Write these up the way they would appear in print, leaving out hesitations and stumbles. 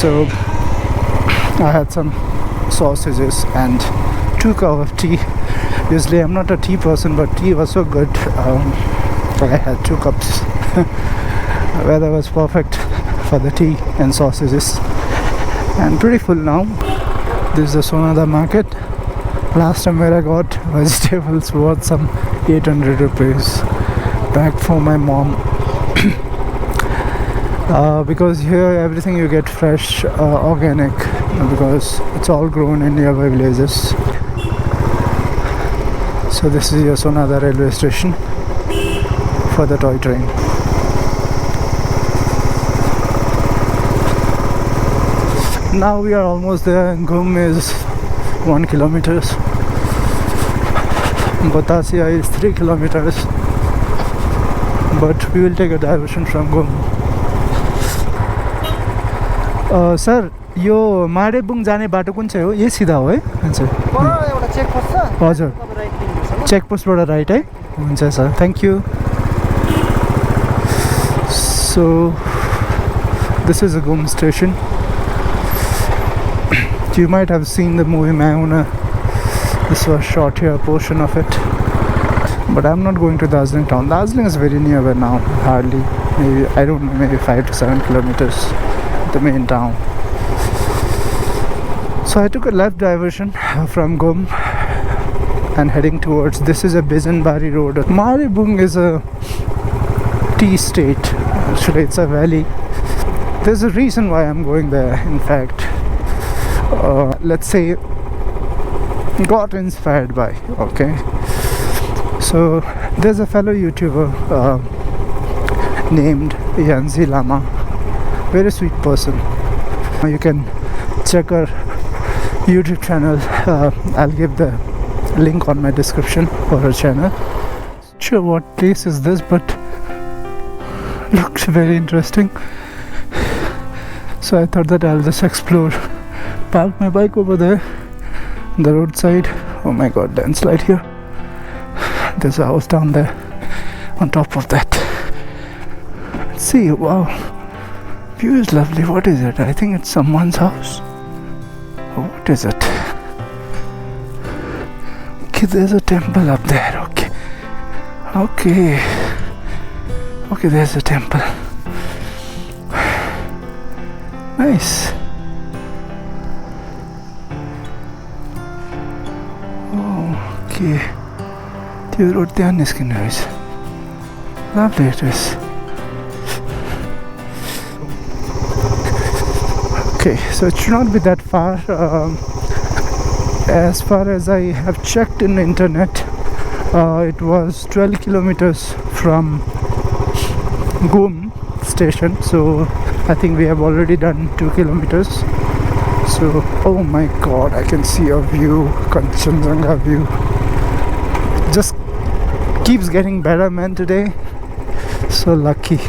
So I had some sausages and 2 cups of tea. Usually I'm not a tea person, but tea was so good. I had 2 cups. Weather was perfect for the tea and sausages. And pretty full now. This is the Sonada market. Last time where I got vegetables worth some 800 rupees back for my mom. Because here everything you get fresh, organic, because it's all grown in nearby villages. So this is your Sonada railway station for the toy train. Now we are almost there. Gum is 1 kilometer. Batasia is 3 kilometers. But we will take a diversion from Gum. Sir, यो मारेबुङ जाने बाटो कुन चाहिँ हो? यही सिधा हो है? हुन्छ. एउटा चेक पोस्ट छ. हजुर. चेक पोस्टबाट राइट है? हुन्छ sir. Thank you. So this is a Gum station. You might have seen the movie Mauna. This was shot here, a portion of it. But I'm not going to Darjeeling town. Darjeeling is very nearby now. Hardly, maybe, I don't know, maybe 5 to 7 kilometers. The main town. So I took a left diversion from Gum and heading towards, this is a Bijanbari road. Marybong is a tea state. Actually it's a valley. There's a reason why I'm going there. In fact, let's say got inspired by, okay. So there's a fellow YouTuber named Yanzi Lama. Very sweet person. You can check her YouTube channel. I'll give the link on my description for her channel. Not sure what place is this, but looks very interesting. So I thought that I'll just explore. Park my bike over there, the roadside. Oh my god, landslide here. There's a house down there on top of that. Let's see, wow. View is lovely. What is it? I think it's someone's house. Oh, what is it? Okay, there's a temple up there. Okay. Okay. Okay, there's a temple. Nice. Okay. The road there is lovely it is. Okay, so it should not be that far. As far as I have checked in the internet, it was 12 kilometers from Gum station. So I think we have already done 2 kilometers. So, oh my god, I can see a view, Kanchenjunga view. Just keeps getting better, man, today. So lucky.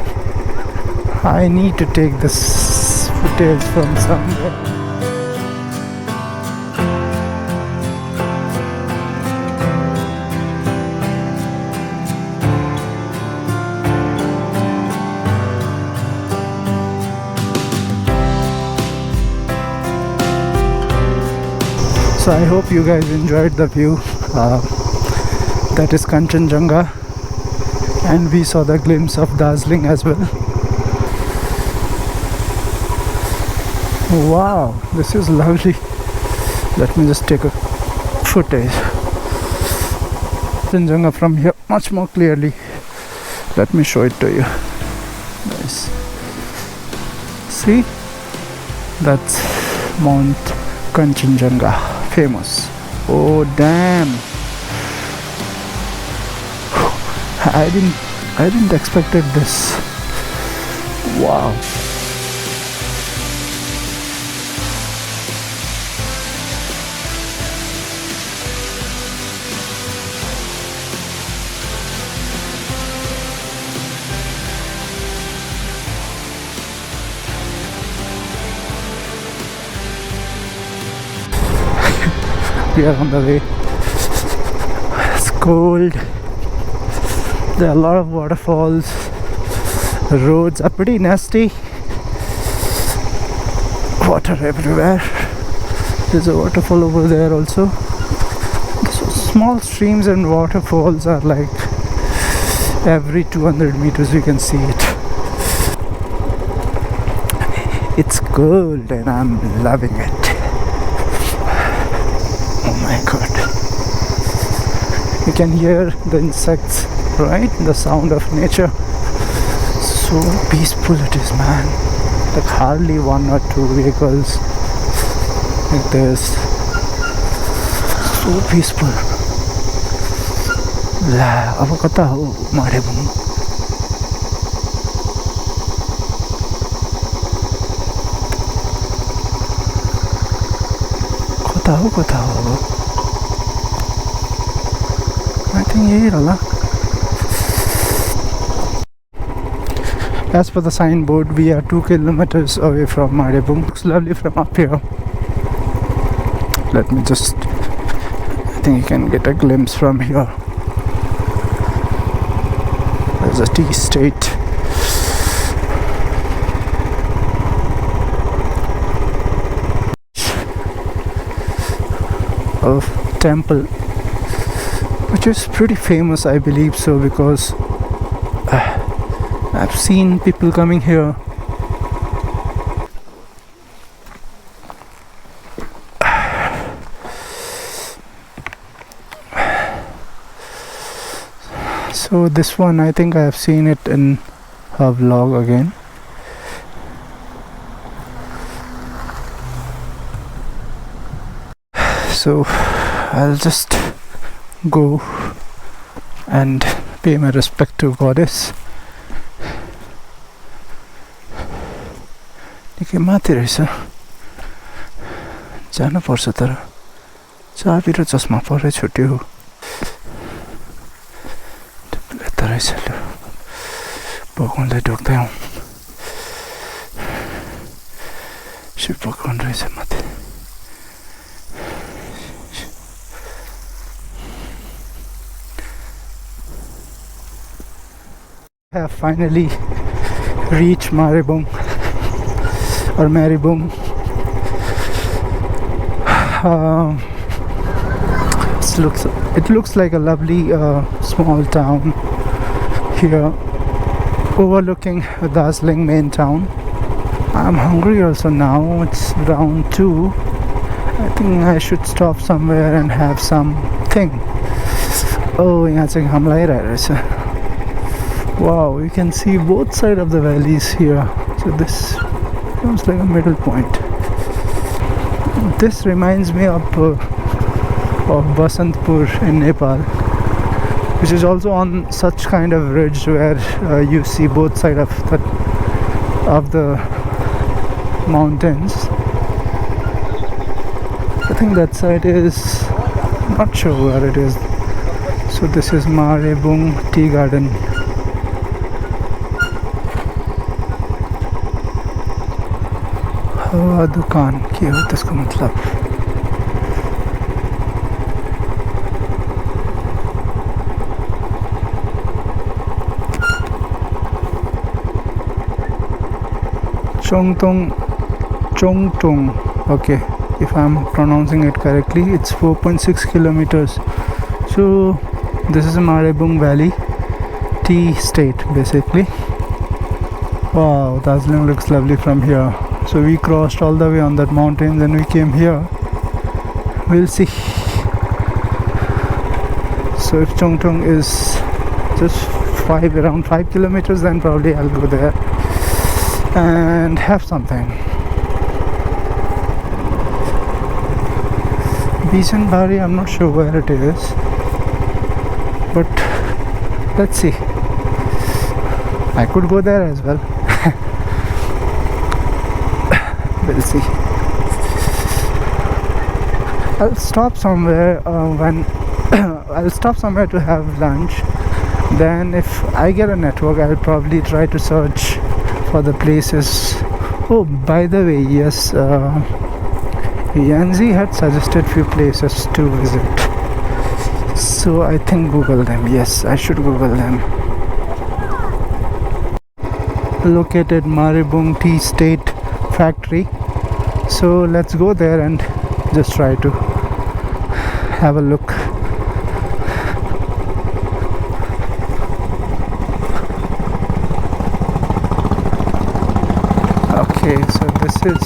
I need to take this footage from somewhere. So I hope you guys enjoyed the view. That is Kanchenjunga, and we saw the glimpse of Darjeeling as well. Wow, this is lovely. Let me just take a footage. Kanchenjunga from here much more clearly. Let me show it to you. Nice. See? That's Mount Kanchenjunga. Famous. Oh damn! I didn't expected this. Wow. We are on the way. It's cold. There are a lot of waterfalls. The roads are pretty nasty. water everywhere. There's a waterfall over there also. So small streams and waterfalls are like every 200 meters you can see it. It's cold and I'm loving it. Oh my god. You can hear the insects, right? The sound of nature. So peaceful it is, man. Like hardly one or two vehicles like this. So peaceful. La, अब कता हो मारेबुङ? कता हो? I think यही होला. As per the signboard, we are 2 kilometers away from Marybong. Looks lovely from up here. Let me just, I think you can get a glimpse from here. There's a tea estate. Of temple, which is pretty famous, I believe so, because I've seen people coming here. So this one, I think I have seen it in her vlog again. So I'll just go and pay my respect to goddess. निकै माथि रहेछ, जानु पर्छ तर चाबी र चस्मा परै छुट्यो. यता रहेछ, ल भगवानलाई ढोक्दै आउँ. शिव भगवान रहेछ माथि. I have finally reached Marybong or Marybong. It looks like a lovely small town here, overlooking Darjeeling main town. I'm hungry also now. It's around 2. I think I should stop somewhere and have something. Oh, यहाँ चाहिँ घाम लागिरहेको रहेछ. Wow, you can see both sides of the valleys here. So this becomes like a middle point. This reminds me of Basantpur in Nepal, which is also on such kind of ridge where you see both sides of the mountains. I think that side is, not sure where it is. So this is Marybong Tea Garden. दुकान के हो त्यसको मतलब. Chongtong, okay, if I'm pronouncing it correctly. It's 4.6 kilometers. So this is a Marybong Valley tea state basically. Wow, Darjeeling looks lovely from here. So we crossed all the way on that mountain, then we came here. We'll see. So if Chongtong is just around 5 kilometers, then probably I'll go there and have something. Bari, I'm not sure where it is, but let's see. I could go there as well. We'll see. I'll stop somewhere I'll stop somewhere to have lunch. Then if I get a network, I'll probably try to search for the places. Oh, by the way, yes, Yanzi had suggested few places to visit. So I think Google them. Yes, I should Google them. Located Marybong Tea State Factory. So let's go there and just try to have a look. Okay, so this is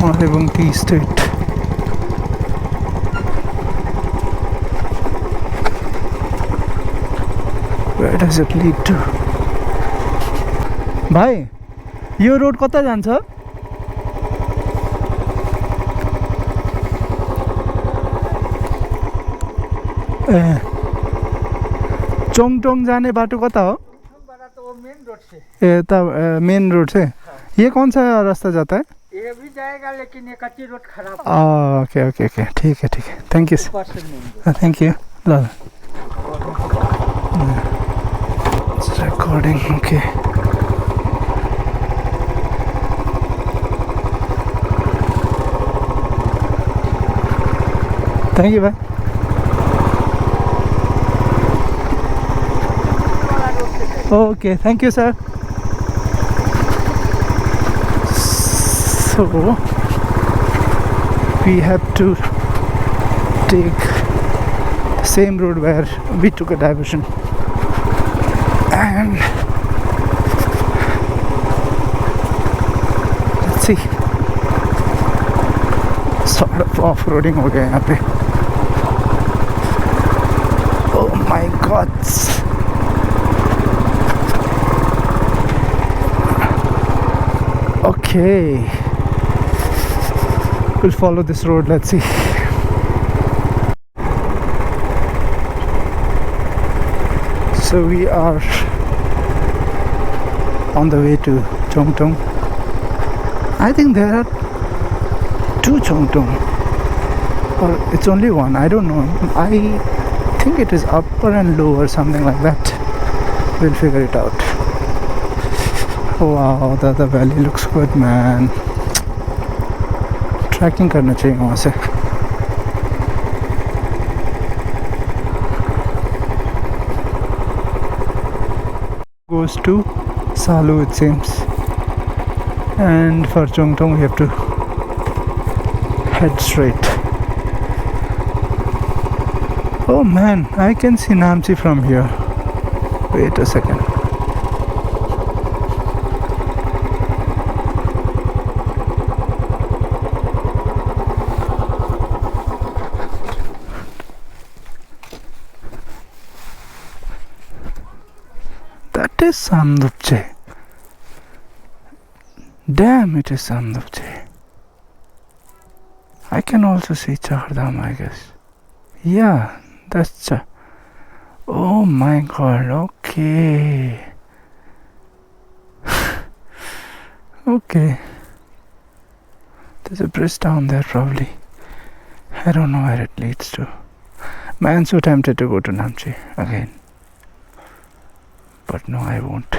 Marybong Tea Estate. Where does it lead to? भाइ यो road कता जान्छ? ए चोङटोङ जाने बाटो कता हो? Main road से ये कौन सा रास्ता जाता है? ये भी जाएगा लेकिन ये कच्ची रोड खराब ओके ओके ओके ठीक है थैंक यू थैंक यू ल recording okay thank you bye okay thank you sir so we have to take the same road where we took a diversion and let's see sort of off-roading हो गया यहाँ पे oh my god okay we'll follow this road let's see so we are on the way to Chongtong. I think there are two Chongtong or it's only one, I don't know. I think it is upper and lower, something like that. We'll figure it out. Wow, the valley looks good man. Tracking करना चाहिए वहाँ से. Goes to Salu it seems, and for Chongtong we have to head straight. Oh man, I can see Namchi from here. Wait a second. That is Samdupche. Damn, it is Samdupche. I can also see Chardham, I guess. Yeah, that's oh my god, okay. Okay. There's a bridge down there probably. I don't know where it leads to. Man, I'm so tempted to go to Namche again. But no, I won't.